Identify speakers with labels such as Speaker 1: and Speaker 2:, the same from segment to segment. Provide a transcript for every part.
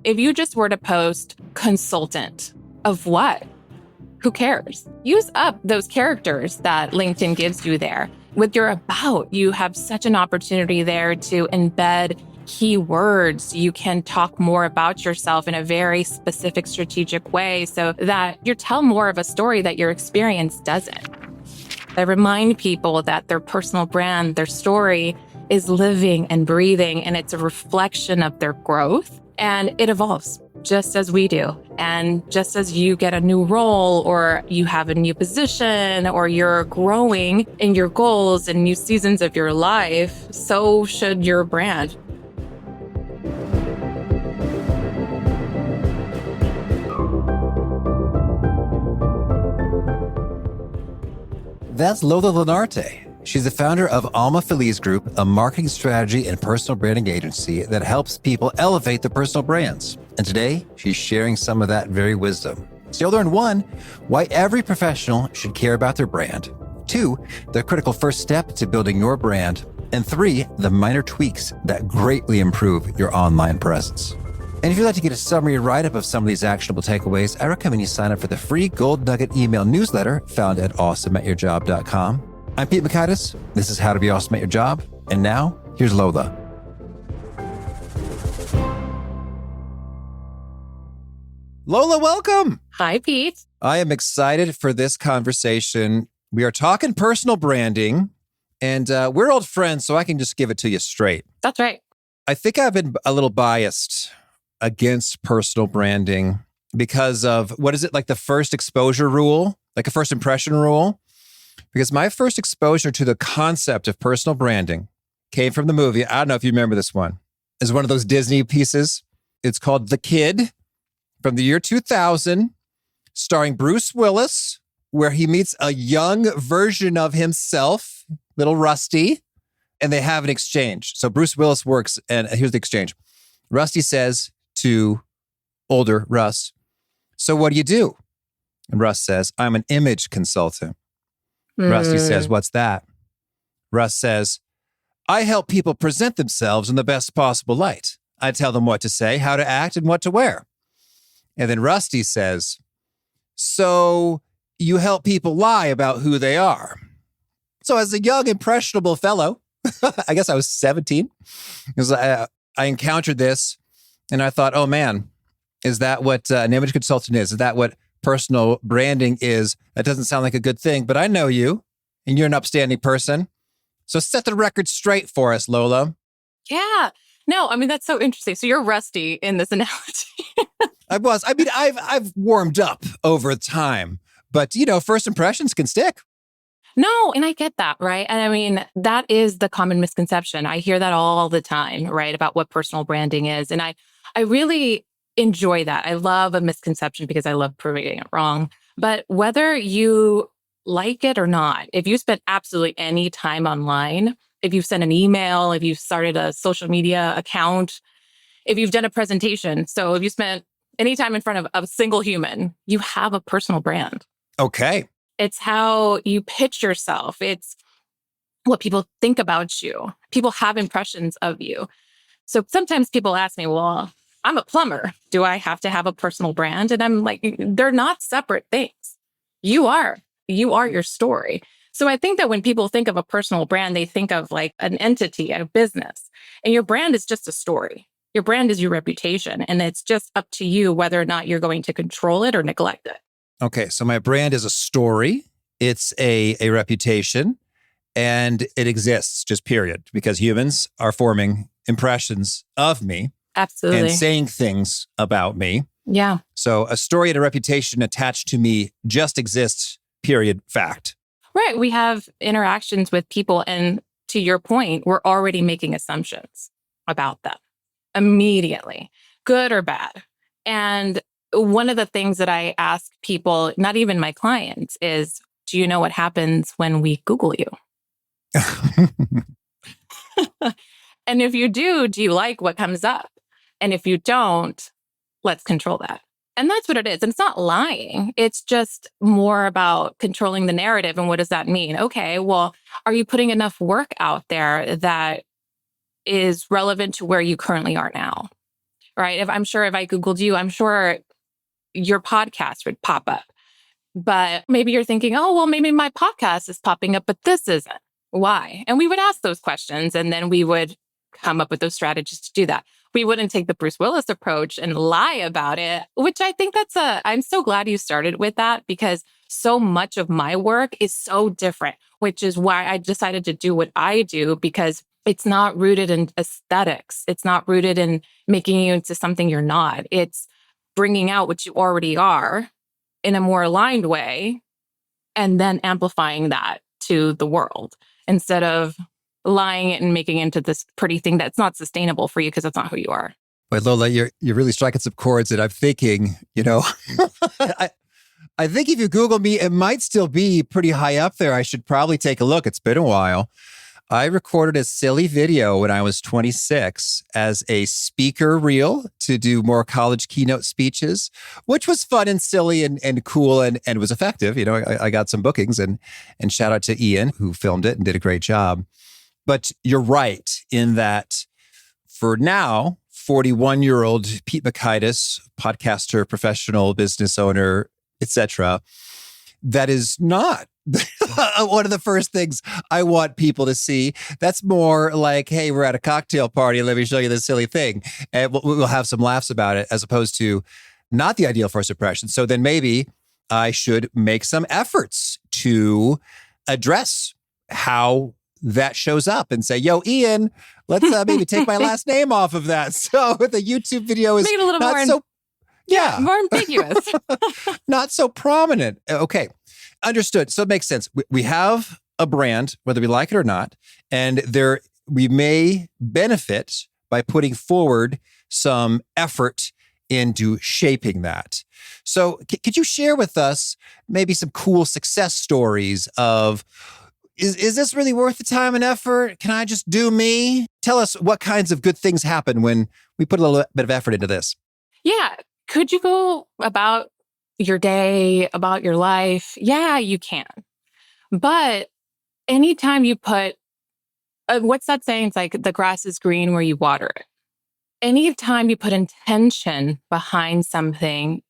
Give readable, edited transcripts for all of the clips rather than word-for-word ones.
Speaker 1: If you just were to post consultant of what? Who cares? Use up those characters that LinkedIn gives you there. With your about, you have such an opportunity there to embed keywords. You can talk more about yourself in a very specific, strategic way so that you tell more of a story that your experience doesn't. I remind people that their personal brand, their story is living and breathing, and it's a reflection of their growth, and it evolves just as we do. And just as you get a new role or you have a new position or you're growing in your goals and new seasons of your life, so should your brand.
Speaker 2: That's Lola Linarte. She's the founder of Alma Feliz Group, a marketing strategy and personal branding agency that helps people elevate their personal brands. And today, she's sharing some of that very wisdom. So you'll learn 1, why every professional should care about their brand. 2, the critical first step to building your brand. And 3, the minor tweaks that greatly improve your online presence. And if you'd like to get a summary write-up of some of these actionable takeaways, I recommend you sign up for the free Gold Nugget email newsletter found at awesomeatyourjob.com. I'm Pete Mikitis. This is How to Be Awesome at Your Job. And now, here's Lola. Lola, welcome.
Speaker 1: Hi, Pete.
Speaker 2: I am excited for this conversation. We are talking personal branding, and we're old friends, so I can just give it to you straight.
Speaker 1: That's right.
Speaker 2: I think I've been a little biased against personal branding because of, what is it, like the first exposure rule, like a first impression rule? Because my first exposure to the concept of personal branding came from the movie. I don't know if you remember this one. It's one of those Disney pieces. It's called The Kid from the year 2000, starring Bruce Willis, where he meets a young version of himself, little Rusty, and they have an exchange. So Bruce Willis works, and here's the exchange. Rusty says to older Russ, "So what do you do?" And Russ says, "I'm an image consultant." Rusty says, "What's that?" Russ says, "I help people present themselves in the best possible light. I tell them what to say, how to act, and what to wear." And then Rusty says, "So you help people lie about who they are." So as a young, impressionable fellow, I guess I was 17, because I encountered this and I thought, oh man, is that what an image consultant is? Is that what personal branding is? That doesn't sound like a good thing, but I know you and you're an upstanding person. So set the record straight for us, Lola.
Speaker 1: Yeah. No, I mean, that's so interesting. So you're Rusty in this analogy.
Speaker 2: I've warmed up over time, but first impressions can stick.
Speaker 1: No, and I get that, right? And I mean, that is the common misconception. I hear that all the time, right? About what personal branding is. And I really enjoy that. I love a misconception because I love proving it wrong. But whether you like it or not, if you spend absolutely any time online, if you've sent an email, if you've started a social media account, if you've done a presentation, so if you spent any time in front of a single human, you have a personal brand.
Speaker 2: Okay.
Speaker 1: It's how you pitch yourself. It's what people think about you. People have impressions of you. So sometimes people ask me, well, I'm a plumber. Do I have to have a personal brand? And I'm like, they're not separate things. You are your story. So I think that when people think of a personal brand, they think of like an entity, a business, and your brand is just a story. Your brand is your reputation. And it's just up to you whether or not you're going to control it or neglect it.
Speaker 2: Okay. So my brand is a story. It's a reputation, and it exists, just period, because humans are forming impressions of me.
Speaker 1: Absolutely.
Speaker 2: And saying things about me.
Speaker 1: Yeah.
Speaker 2: So a story and a reputation attached to me just exists, period, fact.
Speaker 1: Right. We have interactions with people. And to your point, we're already making assumptions about them immediately, good or bad. And one of the things that I ask people, not even my clients, is, do you know what happens when we Google you? And if you do you like what comes up? And if you don't, let's control that. And that's what it is. And it's not lying. It's just more about controlling the narrative. And what does that mean? Okay, well, are you putting enough work out there that is relevant to where you currently are now? right? If I'm sure if I Googled you, I'm sure your podcast would pop up. But maybe you're thinking, oh, well, maybe my podcast is popping up, but this isn't. Why? And we would ask those questions and then we would come up with those strategies to do that. We wouldn't take the Bruce Willis approach and lie about it, which I think I'm so glad you started with that because so much of my work is so different, which is why I decided to do what I do because it's not rooted in aesthetics. It's not rooted in making you into something you're not. It's bringing out what you already are in a more aligned way and then amplifying that to the world instead of lying it and making it into this pretty thing that's not sustainable for you because that's not who you are.
Speaker 2: But Lola, you're really striking some chords that I'm thinking, I think if you Google me, it might still be pretty high up there. I should probably take a look. It's been a while. I recorded a silly video when I was 26 as a speaker reel to do more college keynote speeches, which was fun and silly and cool and was effective. I got some bookings and shout out to Ian who filmed it and did a great job. But you're right in that for now, 41-year-old Pete Makaitis, podcaster, professional business owner, etc., that is not one of the first things I want people to see. That's more like, hey, we're at a cocktail party. Let me show you this silly thing. And we'll have some laughs about it as opposed to not the ideal first impression. So then maybe I should make some efforts to address how that shows up and say, yo, Ian, let's maybe take my last name off of that. So the YouTube video is
Speaker 1: make it a little
Speaker 2: not
Speaker 1: more
Speaker 2: so... Yeah.
Speaker 1: More ambiguous.
Speaker 2: Not so prominent. Okay. Understood. So it makes sense. We have a brand, whether we like it or not, and we may benefit by putting forward some effort into shaping that. So could you share with us maybe some cool success stories of, is this really worth the time and effort? Can I just do me? Tell us what kinds of good things happen when we put a little bit of effort into this.
Speaker 1: Yeah. Could you go about your day, about your life? Yeah, you can. But anytime you put, what's that saying? It's like the grass is green where you water it. Anytime you put intention behind something,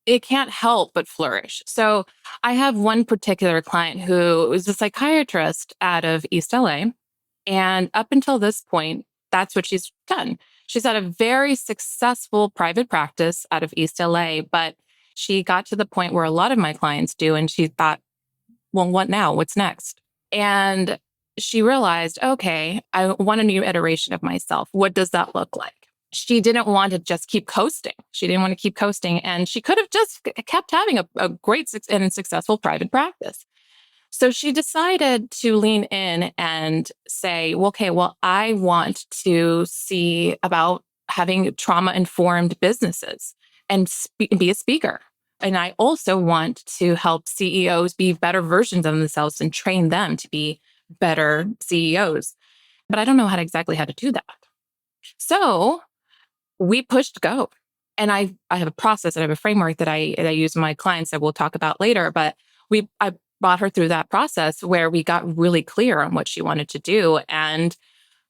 Speaker 1: it can't help but flourish. So I have one particular client who is a psychiatrist out of East LA. And up until this point, that's what she's done. She's had a very successful private practice out of East LA, but she got to the point where a lot of my clients do. And she thought, well, what now? What's next? And she realized, okay, I want a new iteration of myself. What does that look like? She didn't want to just keep coasting. She didn't want to keep coasting. And she could have just kept having a great and successful private practice. So she decided to lean in and say, well, okay, well, I want to see about having trauma-informed businesses and be a speaker. And I also want to help CEOs be better versions of themselves and train them to be better CEOs. But I don't know exactly how to do that. So we pushed go. And I have a process, I have a framework that I use with my clients that we'll talk about later. But I brought her through that process where we got really clear on what she wanted to do. And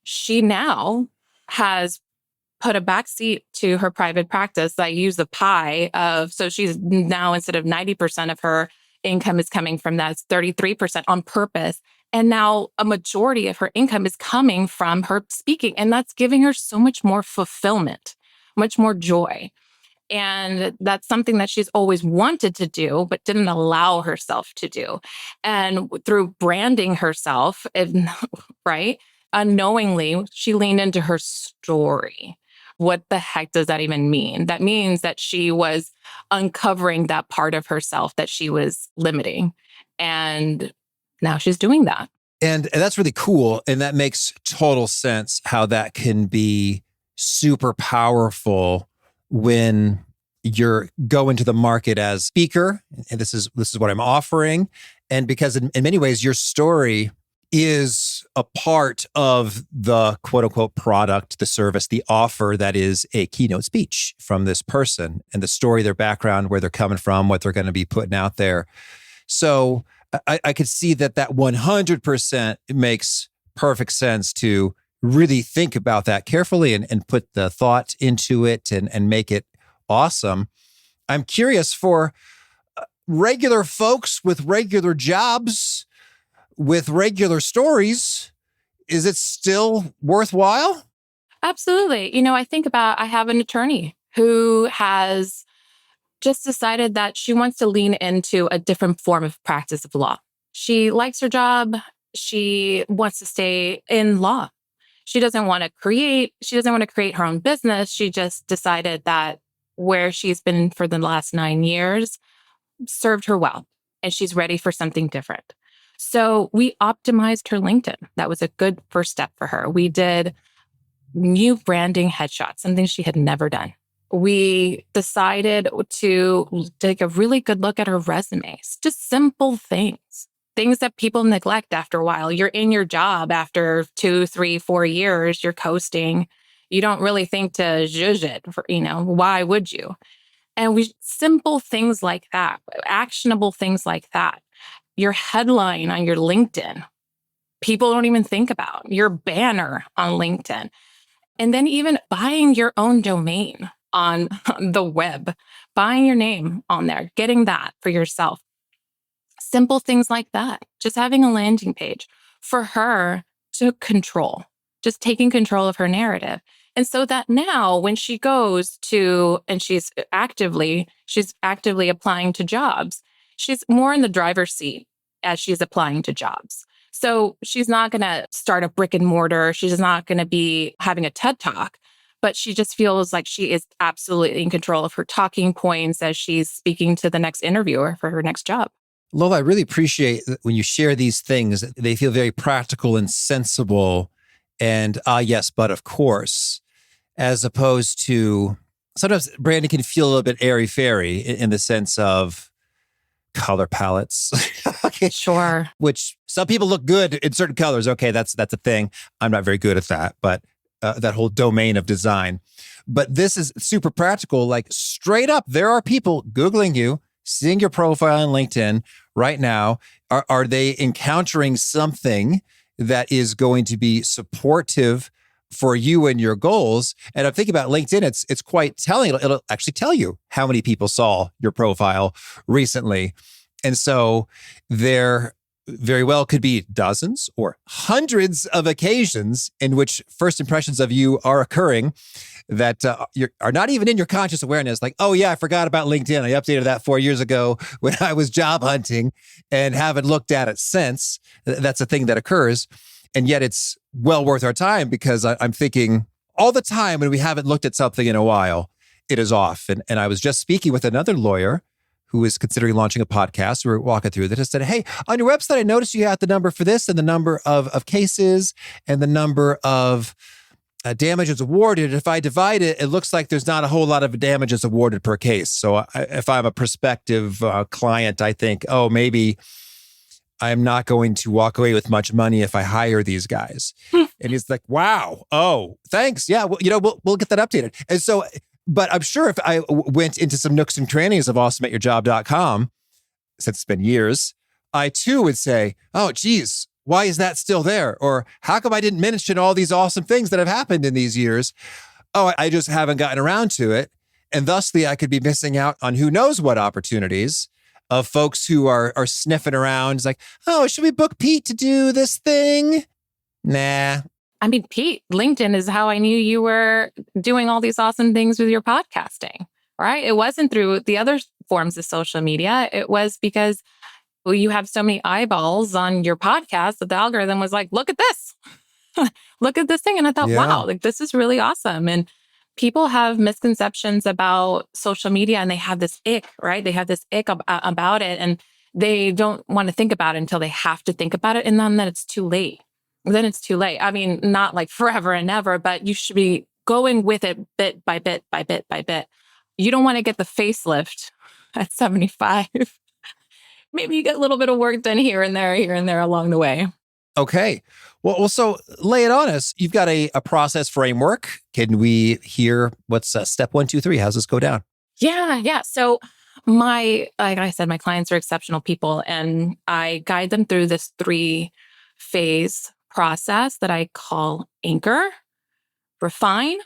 Speaker 1: she now has put a backseat to her private practice. I use the pie so she's now, instead of 90% of her income is coming from that, it's 33% on purpose. And now a majority of her income is coming from her speaking. And that's giving her so much more fulfillment, much more joy. And that's something that she's always wanted to do, but didn't allow herself to do. And through branding herself, right, unknowingly, she leaned into her story. What the heck does that even mean? That means that she was uncovering that part of herself that she was limiting. And now she's doing that.
Speaker 2: And that's really cool. And that makes total sense how that can be super powerful when you're going to the market as speaker, and this is what I'm offering. And because in many ways, your story is a part of the quote unquote product, the service, the offer that is a keynote speech from this person and the story, their background, where they're coming from, what they're going to be putting out there. So I could see that 100% makes perfect sense to really think about that carefully and put the thought into it and make it awesome. I'm curious for regular folks with regular jobs, with regular stories, is it still worthwhile?
Speaker 1: Absolutely. I have an attorney who has just decided that she wants to lean into a different form of practice of law. She likes her job. She wants to stay in law. She doesn't want to create her own business. She just decided that where she's been for the last 9 years served her well, and she's ready for something different. So we optimized her LinkedIn. That was a good first step for her. We did new branding headshots, something she had never done. We decided to take a really good look at her resumes, just simple things that people neglect after a while. You're in your job after 2, 3, 4 years, you're coasting. You don't really think to zhuzh it, why would you? And simple things like that, actionable things like that. Your headline on your LinkedIn, people don't even think about. Your banner on LinkedIn. And then even buying your own domain on the web, buying your name on there, getting that for yourself. Simple things like that. Just having a landing page for her to control, just taking control of her narrative. And so that now when she goes to, and she's actively applying to jobs, she's more in the driver's seat as she's applying to jobs. So she's not going to start a brick and mortar. She's not going to be having a TED Talk, but she just feels like she is absolutely in control of her talking points as she's speaking to the next interviewer for her next job.
Speaker 2: Lola, I really appreciate when you share these things. They feel very practical and sensible and, yes, but of course, as opposed to sometimes branding can feel a little bit airy-fairy in the sense of color palettes. Okay.
Speaker 1: Sure.
Speaker 2: Which some people look good in certain colors. Okay, that's a thing. I'm not very good at that, but that whole domain of design. But this is super practical, like straight up, there are people Googling you, seeing your profile on LinkedIn right now. Are they encountering something that is going to be supportive for you and your goals? And I'm thinking about LinkedIn, it's quite telling. It'll actually tell you how many people saw your profile recently. And so there very well could be dozens or hundreds of occasions in which first impressions of you are occurring that are not even in your conscious awareness. Like, oh yeah, I forgot about LinkedIn. I updated that 4 years ago when I was job hunting and haven't looked at it since. That's a thing that occurs. And yet it's well worth our time because I'm thinking all the time when we haven't looked at something in a while, it is off. And I was just speaking with another lawyer who is considering launching a podcast. We were walking through that and said, hey, on your website, I noticed you had the number for this and the number of cases and the number of damages awarded. If I divide it, it looks like there's not a whole lot of damages awarded per case. So if I'm a prospective client, I think, oh, maybe I'm not going to walk away with much money if I hire these guys. And he's like, wow. Oh, thanks. Yeah. Well, we'll get that updated. And so, but I'm sure if I went into some nooks and crannies of awesomeatyourjob.com, since it's been years, I too would say, oh, geez, why is that still there? Or how come I didn't mention all these awesome things that have happened in these years? Oh, I just haven't gotten around to it. And thusly, I could be missing out on who knows what opportunities of folks who are sniffing around. It's like, oh, should we book Pete to do this thing? Nah.
Speaker 1: I mean, Pete, LinkedIn is how I knew you were doing all these awesome things with your podcasting, right? It wasn't through the other forms of social media. It was because you have so many eyeballs on your podcast that the algorithm was like, look at this. Look at this thing. And I thought, wow, like this is really awesome. And people have misconceptions about social media and they have this ick, right? They have this ick about it and they don't want to think about it until they have to think about it. And then it's too late. Then it's too late. I mean, not like forever and ever, but you should be going with it bit by bit by bit by bit. You don't want to get the facelift at 75. Maybe you get a little bit of work done here and there along the way.
Speaker 2: Okay. Well, so lay it on us. You've got a process framework. Can we hear what's step 1, 2, 3? How's this go down?
Speaker 1: Yeah. So like I said, my clients are exceptional people and I guide them through this 3-phase process that I call anchor, refine,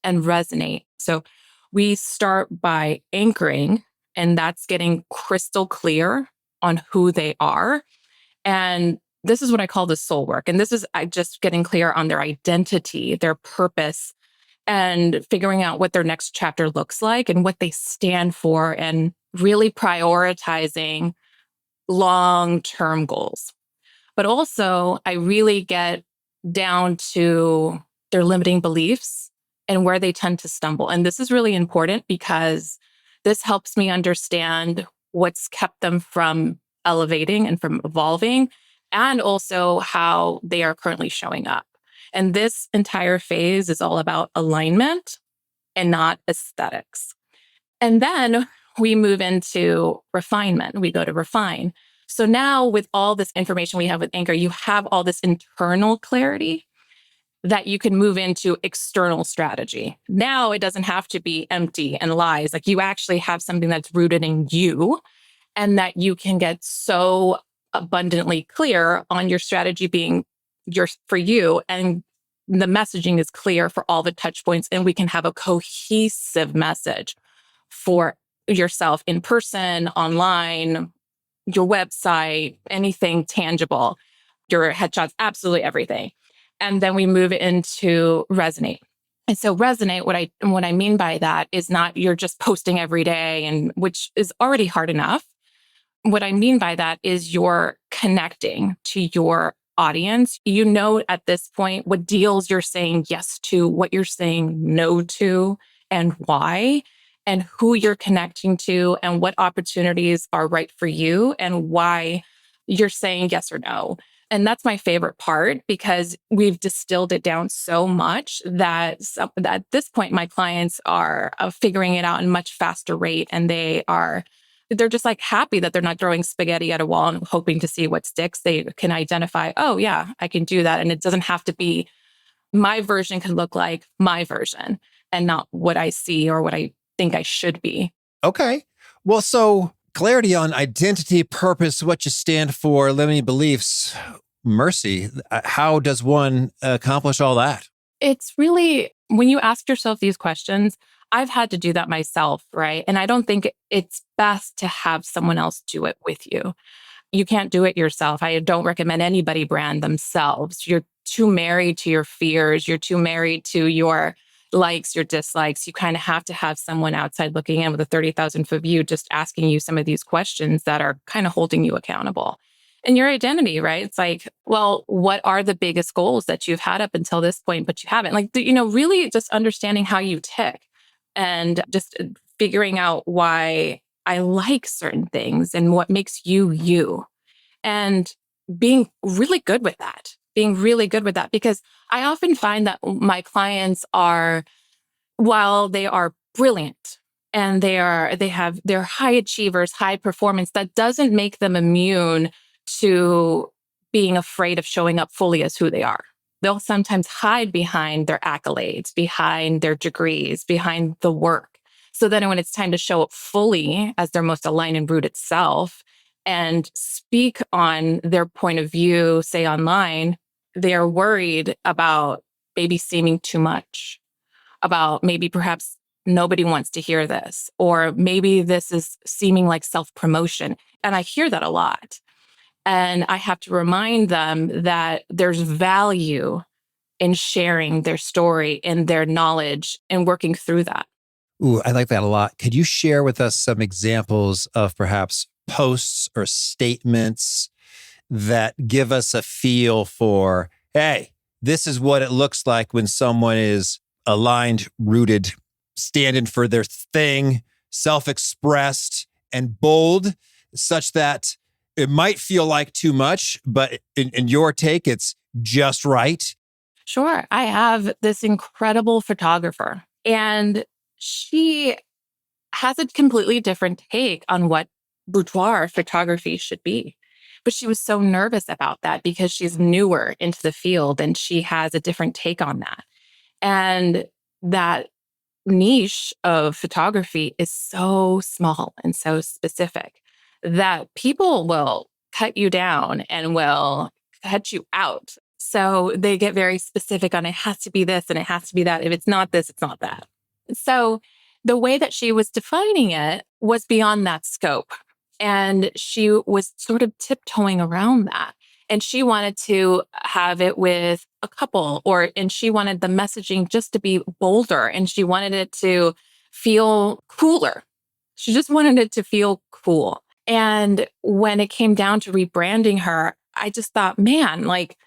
Speaker 1: and resonate. So we start by anchoring, and that's getting crystal clear on who they are. And this is what I call the soul work. And this is just getting clear on their identity, their purpose, and figuring out what their next chapter looks like and what they stand for, and really prioritizing long-term goals. But also, I really get down to their limiting beliefs and where they tend to stumble. And this is really important because this helps me understand what's kept them from elevating and from evolving, and also how they are currently showing up. And this entire phase is all about alignment and not aesthetics. And then we move into refinement. We go to refine. So now, with all this information we have with Anchor, you have all this internal clarity that you can move into external strategy. Now it doesn't have to be empty and lies. Like, you actually have something that's rooted in you, and that you can get so abundantly clear on your strategy being for you, and the messaging is clear for all the touch points, and we can have a cohesive message for yourself in person, online, your website, anything tangible, your headshots, absolutely everything. And then we move into resonate. And so resonate, what I mean by that is not you're just posting every day, and which is already hard enough. What I mean by that is you're connecting to your audience. You know at this point what deals you're saying yes to, what you're saying no to, and why, and who you're connecting to, and what opportunities are right for you, and why you're saying yes or no. And that's my favorite part, because we've distilled it down so much that at this point, my clients are figuring it out in much faster rate. And they're just like happy that they're not throwing spaghetti at a wall and hoping to see what sticks. They can identify, oh yeah, I can do that. And it doesn't have to be, my version can look like my version and not what I see or what I think I should be.
Speaker 2: Okay. Well, so clarity on identity, purpose, what you stand for, limiting beliefs. Mercy. How does one accomplish all that?
Speaker 1: It's really, when you ask yourself these questions, I've had to do that myself, right? And I don't think it's best to have someone else do it with you. You can't do it yourself. I don't recommend anybody brand themselves. You're too married to your fears. You're too married to your likes, your dislikes. You kind of have to have someone outside looking in with a 30,000-foot view, just asking you some of these questions that are kind of holding you accountable. And your identity, right? It's like, well, what are the biggest goals that you've had up until this point, but you haven't? Like, really just understanding how you tick, and just figuring out why I like certain things and what makes you, you. And being really good with that, because I often find that my clients are, while they are brilliant and they're high achievers, high performance, that doesn't make them immune to being afraid of showing up fully as who they are. They'll sometimes hide behind their accolades, behind their degrees, behind the work. So then when it's time to show up fully as their most aligned and rooted self and speak on their point of view, say online, they're worried about maybe seeming too much, about maybe perhaps nobody wants to hear this, or maybe this is seeming like self-promotion. And I hear that a lot. And I have to remind them that there's value in sharing their story and their knowledge and working through that.
Speaker 2: Ooh, I like that a lot. Could you share with us some examples of perhaps posts or statements that give us a feel for, hey, this is what it looks like when someone is aligned, rooted, standing for their thing, self-expressed, and bold, such that it might feel like too much, but in your take, it's just right?
Speaker 1: Sure. I have this incredible photographer, and she has a completely different take on what boudoir photography should be. But she was so nervous about that because she's newer into the field and she has a different take on that. And that niche of photography is so small and so specific that people will cut you down and will cut you out. So they get very specific on it has to be this and it has to be that. If it's not this, it's not that. So the way that she was defining it was beyond that scope. And she was sort of tiptoeing around that. And she wanted to have it with a couple, and she wanted the messaging just to be bolder, and she wanted it to feel cooler. She just wanted it to feel cool. And when it came down to rebranding her, I just thought, man, like,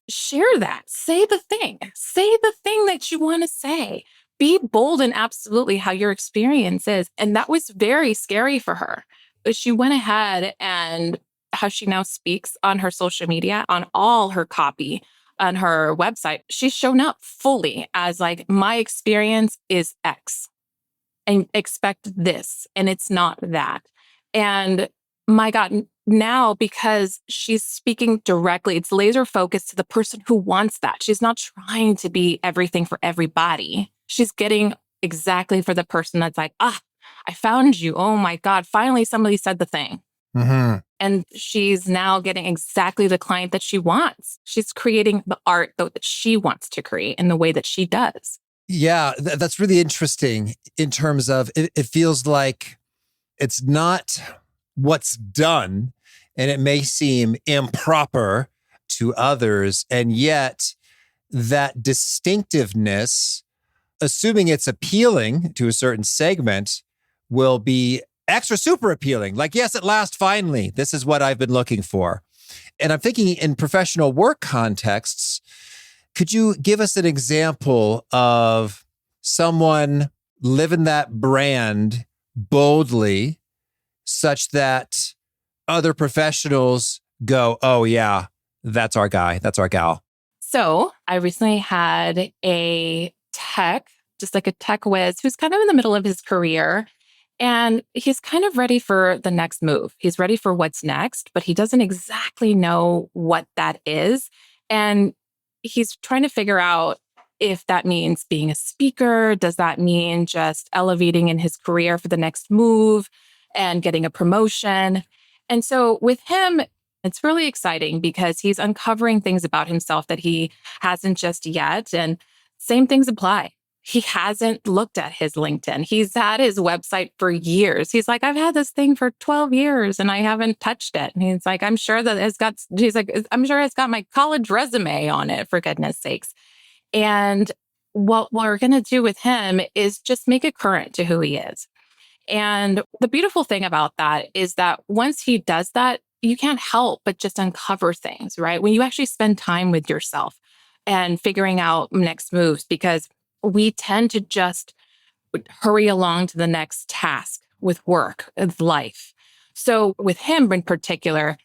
Speaker 1: share that. Say the thing. Say the thing that you want to say. Be bold in absolutely how your experience is. And that was very scary for her. But she went ahead, and how she now speaks on her social media, on all her copy, on her website, she's shown up fully as like, my experience is X and expect this. And it's not that. And my God, now because she's speaking directly, it's laser focused to the person who wants that. She's not trying to be everything for everybody. She's getting exactly for the person that's like, I found you. Oh my God, finally somebody said the thing.
Speaker 2: Mm-hmm.
Speaker 1: And she's now getting exactly the client that she wants. She's creating the art though that she wants to create in the way that she does.
Speaker 2: Yeah, that's really interesting in terms of it feels like it's not what's done, and it may seem improper to others, and yet that distinctiveness, assuming it's appealing to a certain segment, will be extra super appealing. Like, yes, at last, finally, this is what I've been looking for. And I'm thinking in professional work contexts, could you give us an example of someone living that brand boldly such that other professionals go, oh yeah, that's our guy, that's our gal?
Speaker 1: So I recently had a tech, just like a tech whiz, who's kind of in the middle of his career. And he's kind of ready for the next move. He's ready for what's next, but he doesn't exactly know what that is. And he's trying to figure out if that means being a speaker. Does that mean just elevating in his career for the next move and getting a promotion? And so with him, it's really exciting because he's uncovering things about himself that he hasn't just yet. And same things apply. He hasn't looked at his LinkedIn. He's had his website for years. He's like, I've had this thing for 12 years and I haven't touched it. And he's like, I'm sure it's got my college resume on it, for goodness sakes. And what we're going to do with him is just make it current to who he is. And the beautiful thing about that is that once he does that, you can't help but just uncover things, right? When you actually spend time with yourself and figuring out next moves, because we tend to just hurry along to the next task with work, with life. So with him in particular,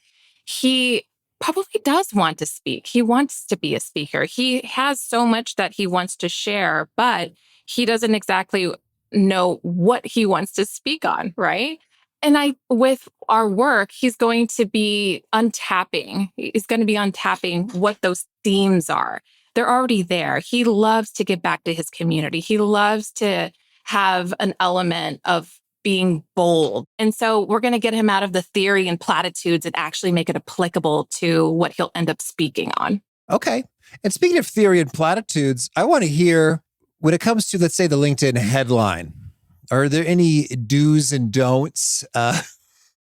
Speaker 1: he probably does want to speak. He wants to be a speaker. He has so much that he wants to share, but he doesn't exactly know what he wants to speak on, right? And with our work, he's going to be untapping. He's going to be untapping what those themes are. They're already there. He loves to give back to his community. He loves to have an element of being bold. And so we're going to get him out of the theory and platitudes and actually make it applicable to what he'll end up speaking on.
Speaker 2: Okay. And speaking of theory and platitudes, I want to hear when it comes to, let's say, the LinkedIn headline, are there any do's and don'ts?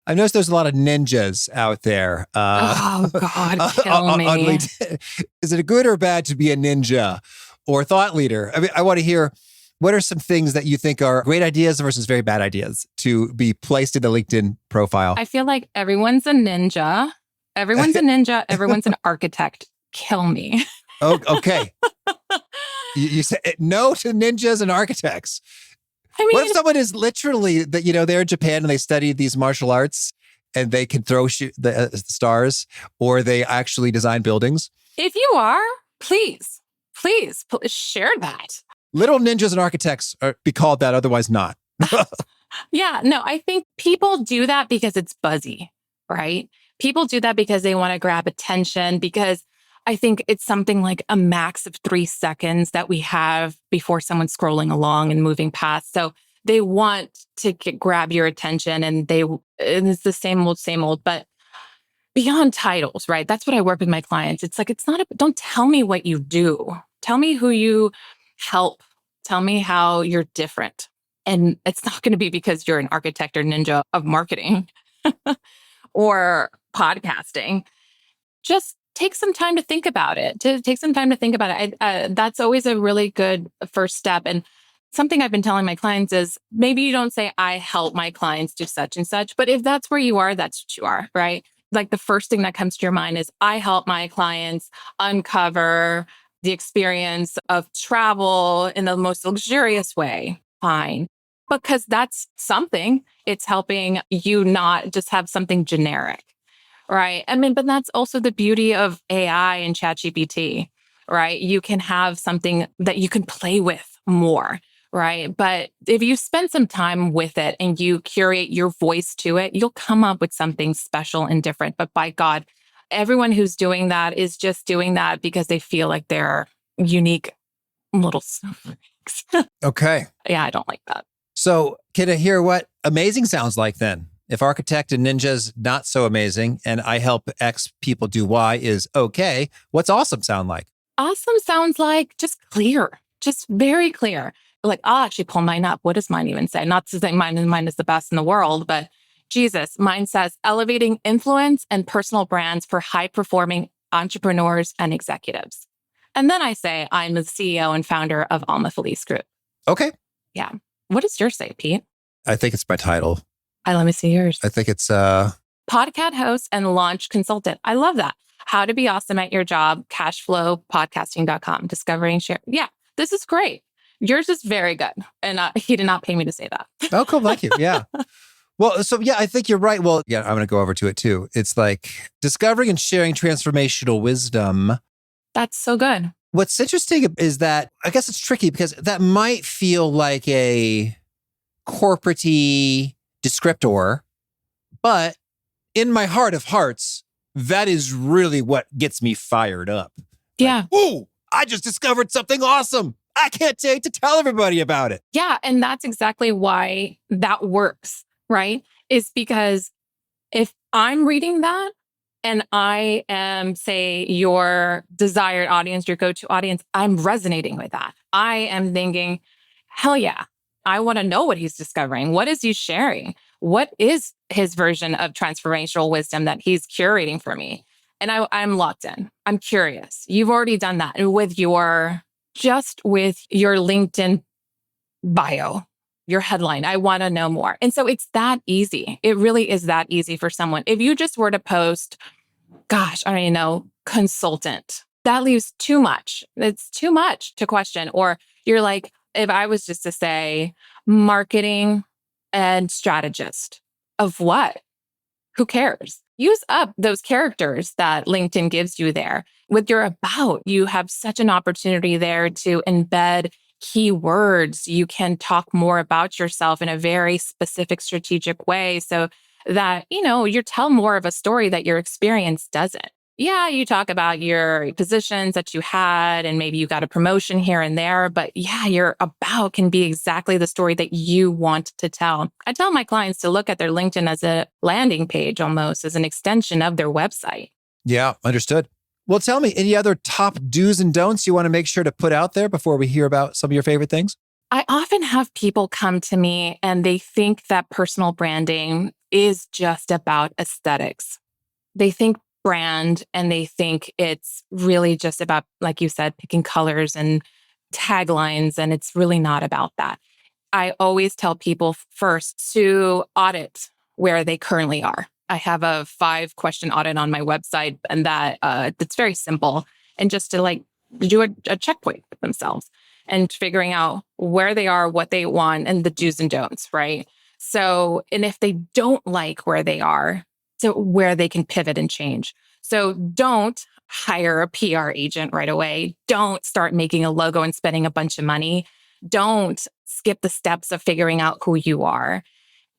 Speaker 2: I noticed there's a lot of ninjas out there.
Speaker 1: Oh, God, kill me.
Speaker 2: Is it a good or bad to be a ninja or thought leader? I mean, I want to hear, what are some things that you think are great ideas versus very bad ideas to be placed in the LinkedIn profile?
Speaker 1: I feel like everyone's a ninja. Everyone's a ninja. Everyone's an architect. Kill me.
Speaker 2: Oh, okay. You said no to ninjas and architects.
Speaker 1: I mean,
Speaker 2: what if someone is literally that, they're in Japan and they study these martial arts and they can throw the stars, or they actually design buildings?
Speaker 1: If you are, please share that.
Speaker 2: Little ninjas and architects be called that, otherwise not.
Speaker 1: Yeah, no, I think people do that because it's buzzy, right? People do that because they want to grab attention, because I think it's something like a max of 3 seconds that we have before someone's scrolling along and moving past. So they want to grab your attention, and it's the same old, but beyond titles, right? That's what I work with my clients. It's like, don't tell me what you do. Tell me who you help. Tell me how you're different. And it's not going to be because you're an architect or ninja of marketing or podcasting. Just take some time to think about it. That's always a really good first step. And something I've been telling my clients is maybe you don't say, I help my clients do such and such, but if that's where you are, that's what you are, right? Like the first thing that comes to your mind is, I help my clients uncover the experience of travel in the most luxurious way. Fine. Because that's something. It's helping you not just have something generic. Right. I mean, but that's also the beauty of AI and ChatGPT, right? You can have something that you can play with more, right? But if you spend some time with it and you curate your voice to it, you'll come up with something special and different. But by God, everyone who's doing that is just doing that because they feel like they're unique little snowflakes.
Speaker 2: Okay.
Speaker 1: Yeah, I don't like that.
Speaker 2: So can I hear what amazing sounds like then? If architect and ninja's not so amazing and I help X people do Y is okay, what's awesome sound like?
Speaker 1: Awesome sounds like just clear, just very clear. Like, I'll actually pull mine up. What does mine even say? Not to say mine is the best in the world, but Jesus, mine says elevating influence and personal brands for high-performing entrepreneurs and executives. And then I say I'm the CEO and founder of Alma Feliz Group.
Speaker 2: Okay.
Speaker 1: Yeah. What does yours say, Pete?
Speaker 2: I think it's my title.
Speaker 1: Let me see yours.
Speaker 2: I think it's
Speaker 1: podcast host and launch consultant. I love that. How to be awesome at your job, cashflowpodcasting.com, discovering share. Yeah, this is great. Yours is very good. And he did not pay me to say that.
Speaker 2: Oh, cool. Thank you. Yeah. Well, so yeah, I think you're right. Well, yeah, I'm going to go over to it too. It's like discovering and sharing transformational wisdom.
Speaker 1: That's so good.
Speaker 2: What's interesting is that I guess it's tricky because that might feel like a corporate-y descriptor, but in my heart of hearts, that is really what gets me fired up.
Speaker 1: Yeah.
Speaker 2: Like, ooh, I just discovered something awesome. I can't wait to tell everybody about it.
Speaker 1: Yeah. And that's exactly why that works, right? Is because if I'm reading that and I am, say, your desired audience, your go-to audience, I'm resonating with that. I am thinking, hell yeah, I want to know what he's discovering. What is he sharing? What is his version of transformational wisdom that he's curating for me? And I'm locked in. I'm curious. You've already done that. And with your LinkedIn bio, your headline, I want to know more. And so it's that easy. It really is that easy for someone. If you just were to post, gosh, I don't even know, consultant, that leaves too much. It's too much to question. Or you're like, if I was just to say marketing and strategist of what? Who cares? Use up those characters that LinkedIn gives you there. With your about, you have such an opportunity there to embed keywords. You can talk more about yourself in a very specific, strategic way so that, you tell more of a story that your experience doesn't. Yeah, you talk about your positions that you had and maybe you got a promotion here and there, but yeah, your about can be exactly the story that you want to tell. I tell my clients to look at their LinkedIn as a landing page almost, as an extension of their website.
Speaker 2: Yeah, understood. Well, tell me, any other top do's and don'ts you want to make sure to put out there before we hear about some of your favorite things?
Speaker 1: I often have people come to me and they think that personal branding is just about aesthetics. They think brand and they think it's really just about, like you said, picking colors and taglines, and it's really not about that. I always tell people first to audit where they currently are. I have a 5-question audit on my website, and that's very simple. And just to do a checkpoint with themselves and figuring out where they are, what they want, and the do's and don'ts, right? So, and if they don't like where they are, so where they can pivot and change. So don't hire a PR agent right away. Don't start making a logo and spending a bunch of money. Don't skip the steps of figuring out who you are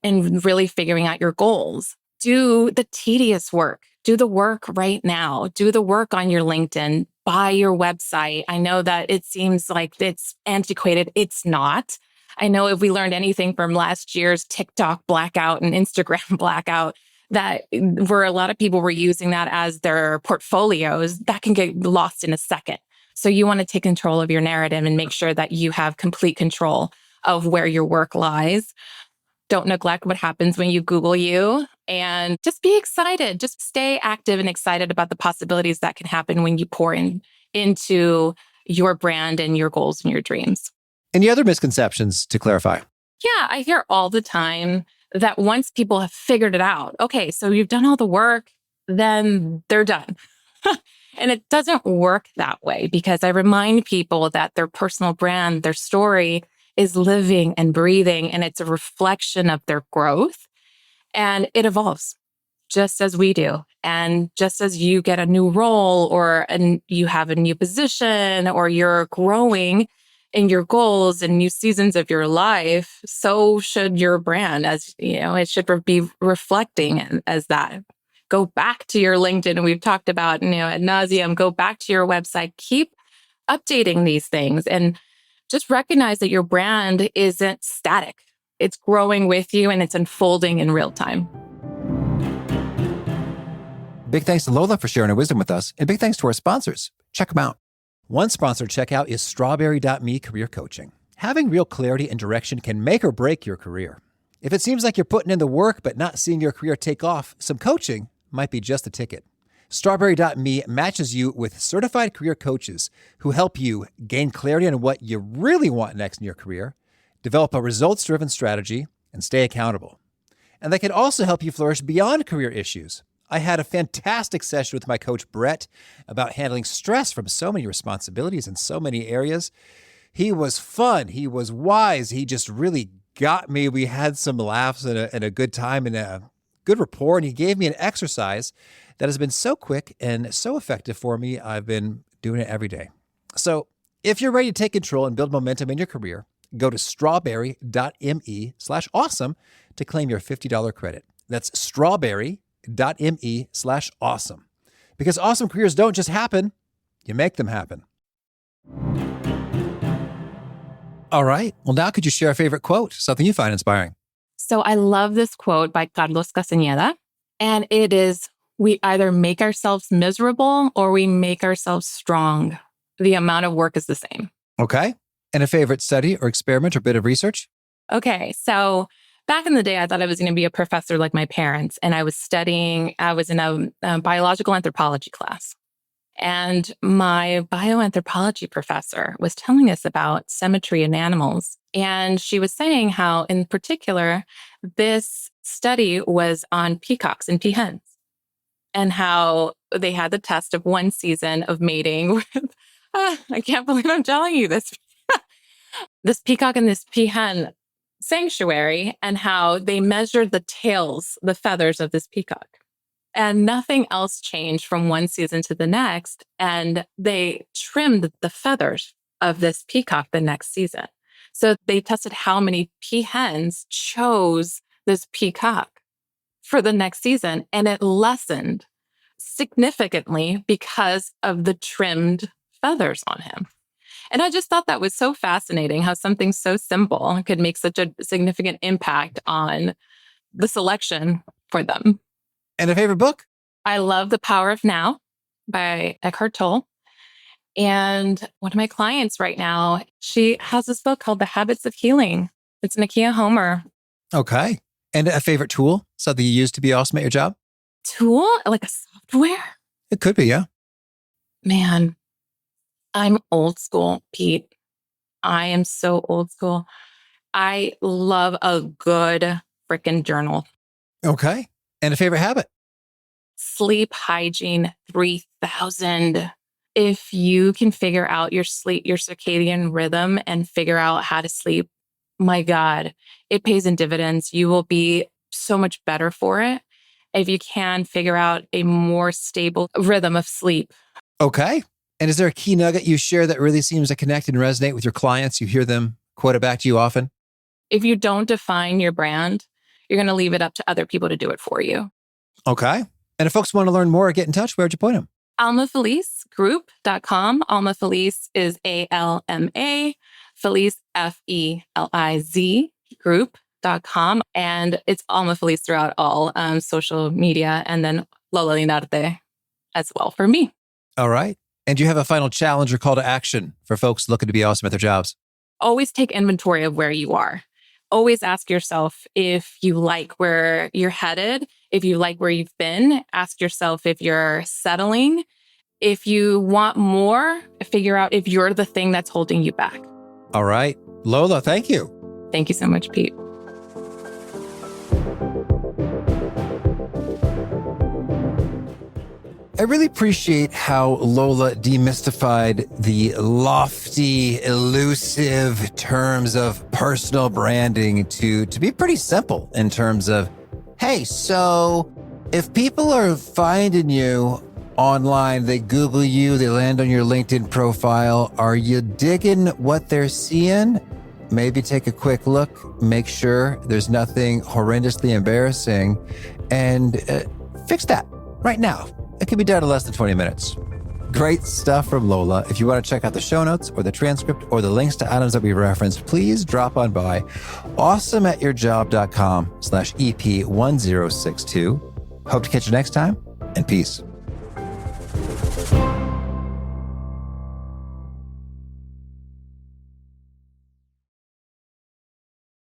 Speaker 1: and really figuring out your goals. Do the tedious work. Do the work right now. Do the work on your LinkedIn. Buy your website. I know that it seems like it's antiquated. It's not. I know if we learned anything from last year's TikTok blackout and Instagram blackout, that where a lot of people were using that as their portfolios, that can get lost in a second. So you want to take control of your narrative and make sure that you have complete control of where your work lies. Don't neglect what happens when you Google you, and just be excited. Just stay active and excited about the possibilities that can happen when you pour into your brand and your goals and your dreams.
Speaker 2: Any other misconceptions to clarify?
Speaker 1: Yeah, I hear all the time that once people have figured it out, okay, so you've done all the work, then they're done. And it doesn't work that way, because I remind people that their personal brand, their story is living and breathing, and it's a reflection of their growth, and it evolves just as we do. And just as you get a new role and you have a new position, or you're growing in your goals and new seasons of your life, so should your brand. As you know, it should be reflecting as that. Go back to your LinkedIn, and we've talked about, ad nauseum, go back to your website, keep updating these things, and just recognize that your brand isn't static. It's growing with you, and it's unfolding in real time.
Speaker 2: Big thanks to Lola for sharing her wisdom with us, and big thanks to our sponsors. Check them out. One sponsored checkout is Strawberry.me Career Coaching. Having real clarity and direction can make or break your career. If it seems like you're putting in the work but not seeing your career take off, some coaching might be just the ticket. Strawberry.me matches you with certified career coaches who help you gain clarity on what you really want next in your career, develop a results-driven strategy, and stay accountable. And they can also help you flourish beyond career issues. I had a fantastic session with my coach, Brett, about handling stress from so many responsibilities in so many areas. He was fun. He was wise. He just really got me. We had some laughs and a good time and a good rapport. And he gave me an exercise that has been so quick and so effective for me. I've been doing it every day. So if you're ready to take control and build momentum in your career, go to strawberry.me/awesome to claim your $50 credit. That's strawberry.me/awesome. Because awesome careers don't just happen, you make them happen. All right. Well, now could you share a favorite quote, something you find inspiring?
Speaker 1: So I love this quote by Carlos Castañeda, and it is, we either make ourselves miserable or we make ourselves strong. The amount of work is the same.
Speaker 2: Okay. And a favorite study or experiment or bit of research?
Speaker 1: Okay. So back in the day, I thought I was going to be a professor like my parents, and I was in a biological anthropology class. And my bioanthropology professor was telling us about symmetry in animals. And she was saying how, in particular, this study was on peacocks and peahens, and how they had the test of one season of mating with, I can't believe I'm telling you this, this peacock and this peahen sanctuary, and how they measured the tails, the feathers of this peacock. And nothing else changed from one season to the next. And they trimmed the feathers of this peacock the next season. So they tested how many peahens chose this peacock for the next season. And it lessened significantly because of the trimmed feathers on him. And I just thought that was so fascinating, how something so simple could make such a significant impact on the selection for them.
Speaker 2: And a favorite book?
Speaker 1: I love The Power of Now by Eckhart Tolle. And one of my clients right now, she has this book called The Habits of Healing. It's Nakia Homer.
Speaker 2: Okay. And a favorite tool? Something you use to be awesome at your job?
Speaker 1: Tool? Like a software?
Speaker 2: It could be, yeah.
Speaker 1: Man, I'm old school, Pete. I am so old school. I love a good freaking journal.
Speaker 2: Okay. And a favorite habit?
Speaker 1: Sleep hygiene 3000. If you can figure out your sleep, your circadian rhythm, and figure out how to sleep, my God, it pays in dividends. You will be so much better for it if you can figure out a more stable rhythm of sleep.
Speaker 2: Okay. And is there a key nugget you share that really seems to connect and resonate with your clients? You hear them quote it back to you often?
Speaker 1: If you don't define your brand, you're going to leave it up to other people to do it for you.
Speaker 2: Okay. And if folks want to learn more or get in touch, where would you point them?
Speaker 1: AlmaFelizGroup.com. Alma Feliz is ALMA, Feliz FELIZ, group.com. lolalinaretejobs.com. And it's Alma Feliz throughout all social media, and then Lola Linarte as well for me.
Speaker 2: All right. And do you have a final challenge or call to action for folks looking to be awesome at their jobs?
Speaker 1: Always take inventory of where you are. Always ask yourself if you like where you're headed, if you like where you've been. Ask yourself if you're settling. If you want more, figure out if you're the thing that's holding you back.
Speaker 2: All right. Lola, thank you.
Speaker 1: Thank you so much, Pete.
Speaker 2: I really appreciate how Lola demystified the lofty, elusive terms of personal branding to be pretty simple in terms of, hey, so if people are finding you online, they Google you, they land on your LinkedIn profile, are you digging what they're seeing? Maybe take a quick look, make sure there's nothing horrendously embarrassing, and fix that right now. It can be done in less than 20 minutes. Great stuff from Lola. If you want to check out the show notes or the transcript or the links to items that we referenced, please drop on by awesomeatyourjob.com/EP1062. Hope to catch you next time, and peace.